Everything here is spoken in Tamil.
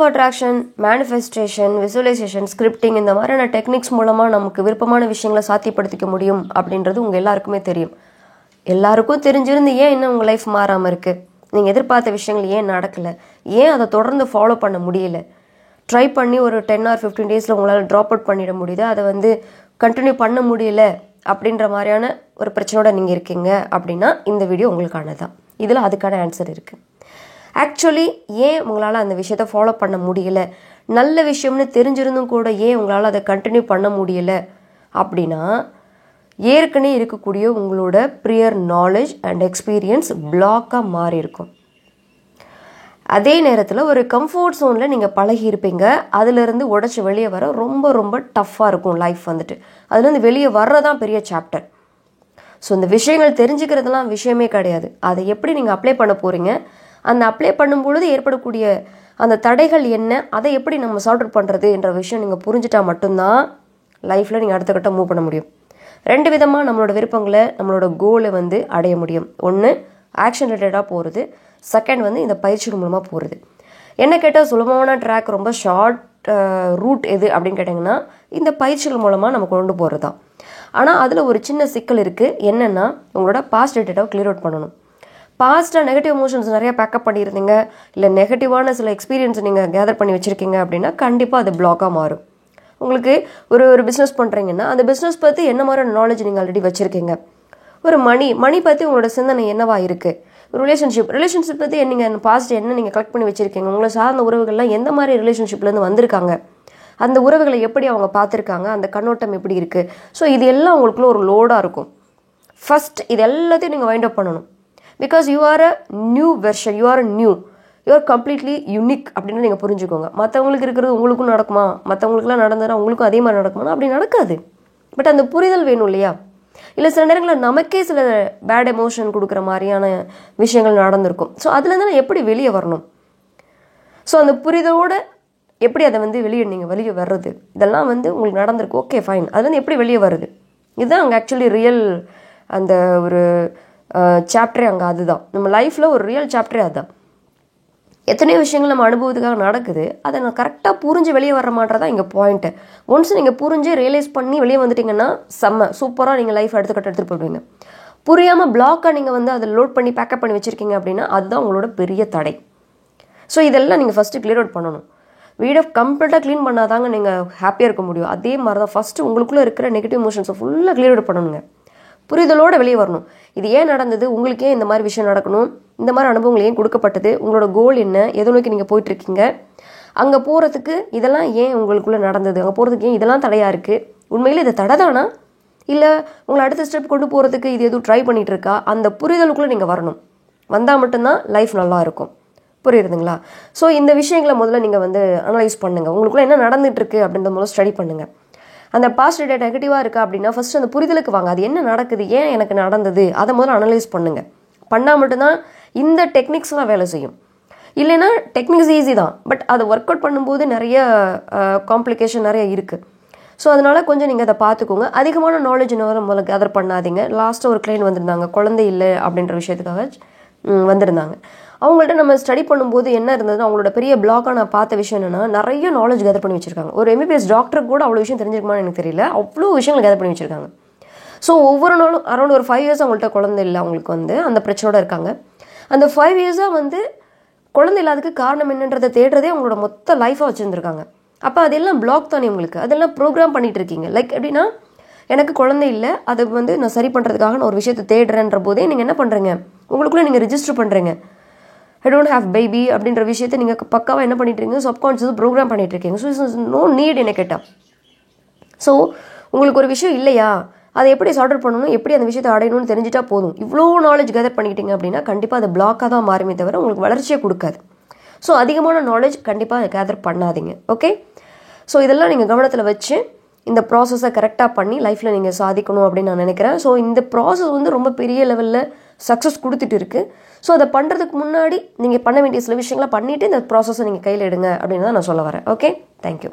அட்ராக்ஷன், மேனிஃபெஸ்டேஷன், விசுவலைசேஷன், ஸ்கிரிப்டிங் இந்த மாதிரியான டெக்னிக்ஸ் மூலமாக நமக்கு விருப்பமான விஷயங்களை சாத்தியப்படுத்திக்க முடியும் அப்படின்றது உங்கள் எல்லாருக்குமே தெரியும். எல்லாருக்கும் தெரிஞ்சிருந்து ஏன் இன்னும் உங்கள் லைஃப் மாறாமல் இருக்குது? நீங்கள் எதிர்பார்த்த விஷயங்கள் ஏன் நடக்கலை? ஏன் அதை தொடர்ந்து ஃபாலோ பண்ண முடியல? ட்ரை பண்ணி ஒரு 10 or 15 டேஸில் உங்களால் ட்ராப் அவுட் பண்ணிட முடியுது, அதை கண்டினியூ பண்ண முடியல அப்படின்ற மாதிரியான ஒரு பிரச்சனையோட நீங்கள் இருக்கீங்க அப்படின்னா இந்த வீடியோ உங்களுக்கானது தான். இதில் அதுக்கான ஆன்சர் இருக்குது. ஆக்சுவலி ஏன் உங்களால் அந்த விஷயத்தை ஃபாலோ பண்ண முடியல, நல்ல விஷயம்னு தெரிஞ்சிருந்தும் கூட ஏன் உங்களால் அதை கண்டினியூ பண்ண முடியல அப்படின்னா, ஏற்கனவே இருக்கக்கூடிய உங்களோட ப்ரியர் நாலேஜ் அண்ட் எக்ஸ்பீரியன்ஸ் பிளாக்காக மாறி இருக்கும். அதே நேரத்தில் ஒரு கம்ஃபர்ட் ஜோனில் நீங்கள் பழகியிருப்பீங்க, அதிலிருந்து உடச்சி வெளியே வர ரொம்ப ரொம்ப டஃப்பாக இருக்கும் லைஃப். அதுலேருந்து வெளியே வர்றதான் பெரிய சாப்டர். ஸோ இந்த விஷயங்கள் தெரிஞ்சுக்கிறதுலாம் விஷயமே கிடையாது. அதை எப்படி நீங்கள் அப்ளை பண்ண போகிறீங்க, அந்த அப்ளை பண்ணும்பொழுது ஏற்படக்கூடிய அந்த தடைகள் என்ன, அதை எப்படி நம்ம சார்ட் அவுட் பண்ணுறது என்ற விஷயம் நீங்கள் புரிஞ்சுட்டா மட்டும்தான் லைஃப்பில் நீங்கள் அடுத்த கட்டம் மூவ் பண்ண முடியும். 2 விதமாக நம்மளோட விருப்பங்களை, நம்மளோட கோலை அடைய முடியும். ஒன்று ஆக்ஷன் ரிலேட்டடாக போகிறது, செகண்ட் இந்த பயிற்சிகள் மூலமாக போகிறது. என்ன கேட்டால் சுலபமான ட்ராக், ரொம்ப ஷார்ட் ரூட் எது அப்படின்னு கேட்டிங்கன்னா இந்த பயிற்சிகள் மூலமாக நம்ம கொண்டு போகிறது தான். ஆனால் அதில் ஒரு சின்ன சிக்கல் இருக்குது. என்னென்னா, உங்களோட பாஸ்ட் டேட்டாவை கிளியர் அவுட் பண்ணணும். பாஸ்ட்டாக நெகட்டிவ் எமோஷன்ஸ் நிறையா பேக்கப் பண்ணியிருந்தீங்க, இல்லை நெகட்டிவான சில எக்ஸ்பீரியன்ஸ் நீங்கள் கேதர் பண்ணி வச்சுருக்கீங்க அப்படின்னா கண்டிப்பாக அது பிளாக்காக மாறும். உங்களுக்கு ஒரு பிஸ்னஸ் பண்ணுறீங்கன்னா அந்த பிஸ்னஸ் பற்றி என்ன மாதிரியான நாலேஜ் நீங்கள் ஆல்ரெடி வச்சுருக்கீங்க, ஒரு மணி பற்றி உங்களோட சிந்தனை என்னவா இருக்குது, ரிலேஷன்ஷிப் பற்றி நீங்கள் பாஸ்ட் என்ன நீங்கள் கலெக்ட் பண்ணி வச்சுருக்கீங்க, உங்களை சார்ந்த உறவுகள்லாம் எந்த மாதிரி ரிலேஷன்ஷிப்லேருந்து வந்திருக்காங்க, அந்த உறவுகளை எப்படி அவங்க பார்த்துருக்காங்க, அந்த கண்ணோட்டம் எப்படி இருக்குது. ஸோ இது எல்லாம் உங்களுக்குள்ள ஒரு லோடாக இருக்கும். ஃபஸ்ட் இது எல்லாத்தையும் நீங்கள் வைண்ட் அப் பண்ணணும். Because you are a new version, you are completely unique அப்படின்னு நீங்கள் புரிஞ்சுக்கோங்க. மற்றவங்களுக்கு இருக்கிறது உங்களுக்கும் நடக்குமா, மற்றவங்களுக்குலாம் நடந்ததுன்னா உங்களுக்கும் அதே மாதிரி நடக்குமா? அப்படி நடக்காது. பட் அந்த புரிதல் வேணும் இல்லையா? இல்லை சில நேரங்களில் நமக்கே சில பேட் எமோஷன் கொடுக்குற மாதிரியான விஷயங்கள் நடந்திருக்கும். ஸோ அதுலேருந்து எப்படி வெளியே வரணும், ஸோ அந்த புரிதலோடு எப்படி அதை வெளியே வர்றது, இதெல்லாம் உங்களுக்கு நடந்திருக்கு, ஓகே ஃபைன், அதுலேருந்து எப்படி வெளியே வருது, இதுதான் அங்கே ஆக்சுவலி ரியல் அந்த ஒரு சாப்டரே. அங்கே அதுதான் நம்ம லைஃப்பில் ஒரு ரியல் சாப்டரே. அதுதான் எத்தனையோ விஷயங்கள் நம்ம அனுபவத்துக்காக நடக்குது, அதை நான் கரெக்டாக புரிஞ்சு வெளியே வர மாட்டேறதான் இங்கே பாயிண்ட்டு. ஒன்ஸ் நீங்கள் புரிஞ்சு ரியலைஸ் பண்ணி வெளியே வந்துட்டிங்கன்னா சூப்பராக நீங்கள் லைஃப் அடுத்த கட்ட எடுத்துகிட்டு போயிடுவீங்க. புரியாமல் பிளாக்காக நீங்கள் அதை லோட் பண்ணி பேக்கப் பண்ணி வச்சுருக்கீங்க அப்படின்னா அதுதான் உங்களோட பெரிய தடை. ஸோ இதெல்லாம் நீங்கள் ஃபஸ்ட்டு கிளியர் அவுட் பண்ணணும். வீடை கம்ப்ளீட்டாக க்ளீன் பண்ணாதாங்க நீங்கள் ஹாப்பியாக இருக்க முடியும். அதே மாதிரி தான் ஃபஸ்ட்டு உங்களுக்குள்ளே இருக்கிற நெகட்டிவ் எமோஷன்ஸை ஃபுல்லாக கிளியர் அவுட் பண்ணணுங்க. புரிதலோடு வெளியே வரணும். இது ஏன் நடந்தது, உங்களுக்கு ஏன் இந்த மாதிரி விஷயம் நடக்கணும், இந்த மாதிரி அனுபவங்கள் ஏன் கொடுக்கப்பட்டது, உங்களோட கோல் என்ன, எதை நோக்கி நீங்கள் போயிட்டுருக்கீங்க, அங்கே போகிறதுக்கு இதெல்லாம் ஏன் உங்களுக்குள்ளே நடந்தது, அங்கே போகிறதுக்கு ஏன் இதெல்லாம் தடையாக இருக்குது, உண்மையில் இது தடை தானா, இல்லை உங்களை அடுத்த ஸ்டெப் கொண்டு போகிறதுக்கு இது எதுவும் ட்ரை பண்ணிகிட்டு இருக்கா, அந்த புரிதலுக்குள்ளே நீங்கள் வரணும். வந்தால் மட்டும்தான் லைஃப் நல்லா இருக்கும். புரியுதுங்களா? ஸோ இந்த விஷயங்களை முதல்ல நீங்கள் அனலைஸ் பண்ணுங்கள். உங்களுக்குள்ளே என்ன நடந்துகிட்ருக்கு அப்படின்ற முதல்ல ஸ்டடி பண்ணுங்கள். அந்த பாஸ்ட் டேட்டா நெகட்டிவாக இருக்கா அப்படின்னா ஃபஸ்ட்டு அந்த புரிதலுக்கு வாங்க. அது என்ன நடக்குது, ஏன் எனக்கு நடந்தது, அதை முதல்ல அனலைஸ் பண்ணுங்கள். பண்ணால் மட்டும்தான் இந்த டெக்னிக்ஸ்லாம் வேலை செய்யும். இல்லைன்னா டெக்னிக்ஸ் ஈஸி தான், பட் அதை ஒர்க் அவுட் பண்ணும்போது நிறைய காம்ப்ளிகேஷன் நிறைய இருக்குது. ஸோ அதனால் கொஞ்சம் நீங்கள் அதை பார்த்துக்கோங்க. அதிகமான நாலேஜ் முதல்ல கேதர் பண்ணாதீங்க. லாஸ்ட்டாக ஒரு கிளைண்ட் வந்திருந்தாங்க, குழந்தை இல்லை அப்படின்ற விஷயத்துக்காக வந்திருந்தாங்க. அவங்கள்ட்ட நம்ம ஸ்டடி பண்ணும்போது என்ன இருந்ததுன்னா, அவங்களோட பெரிய பிளாக்காக நான் பார்த்த விஷயம் என்னென்னா, நிறைய நாலேஜ் கேதர் பண்ணி வச்சுருக்காங்க. ஒரு MBBS டாக்டருக்கு கூட அவ்வளோ விஷயம் தெரிஞ்சிருக்குமான்னு எனக்கு தெரியல, அவ்வளோ விஷயங்கள் கேதர் பண்ணி வச்சுருக்காங்க. ஸோ ஒவ்வொரு நாளும் அரௌண்ட் ஒரு 5 years அவங்கள்ட்ட குழந்தை இல்லை, அவங்களுக்கு அந்த பிரச்சனையோடு இருக்காங்க. அந்த 5 yearsஆக குழந்தை இல்லாததுக்கு காரணம் என்னன்றதை தேடுறதே அவங்களோட மொத்த லைஃபாக வச்சுருந்துருக்காங்க. அப்போ அதெல்லாம் பிளாக் தானே உங்களுக்கு, அதெல்லாம் ப்ரோக்ராம் பண்ணிகிட்டு இருக்கீங்க. லைக் எப்படின்னா, எனக்கு குழந்தை இல்லை, அதை நான் சரி பண்ணுறதுக்காக நான் ஒரு விஷயத்தை தேடுறேன்ற போதே நீங்கள் என்ன பண்ணுறீங்க, உங்களுக்குள்ளே நீங்கள் ரிஜிஸ்டர் பண்ணுறீங்க. ஐ டோன்ட் ஹேவ் பேபி அப்படின்ற விஷயத்தை நீங்கள் பக்காவாக என்ன பண்ணிட்டுருக்கீங்க, சப்கான்ஷியஸ் ப்ரோக்ராம் பண்ணிகிட்ருக்கீங்க. ஸோ நோ நீட் என்ன கேட்டால். ஸோ உங்களுக்கு ஒரு விஷயம் இல்லையா, அதை எப்படி சார்ட் அவுட் பண்ணணும், எப்படி அந்த விஷயத்தை அடையணும்னு தெரிஞ்சிட்டா போதும். இவ்வளோ நாலேஜ் கேதர் பண்ணிக்கிட்டீங்க அப்படின்னா கண்டிப்பாக அது பிளாக்காக தான் மாறுமே தவிர உங்களுக்கு வளர்ச்சியே கொடுக்காது. ஸோ அதிகமான நாலேஜ் கண்டிப்பாக கேதர் பண்ணாதீங்க. ஓகே, ஸோ இதெல்லாம் நீங்கள் கவனத்தில் வச்சு இந்த ப்ராசஸை கரெக்டாக பண்ணி லைஃப்பில் நீங்கள் சாதிக்கணும் அப்படின்னு நான் நினைக்கிறேன். ஸோ இந்த ப்ராசஸ் ரொம்ப பெரிய லெவலில் சக்ஸஸ் கொடுத்துட்டு இருக்குது. ஸோ அதை பண்ணுறதுக்கு முன்னாடி நீங்கள் பண்ண வேண்டிய சில விஷயங்களை பண்ணிவிட்டு இந்த ப்ராசஸை நீங்கள் கையில் எடுங்க அப்படின்னு தான் நான் சொல்ல வரேன். Okay, thank you.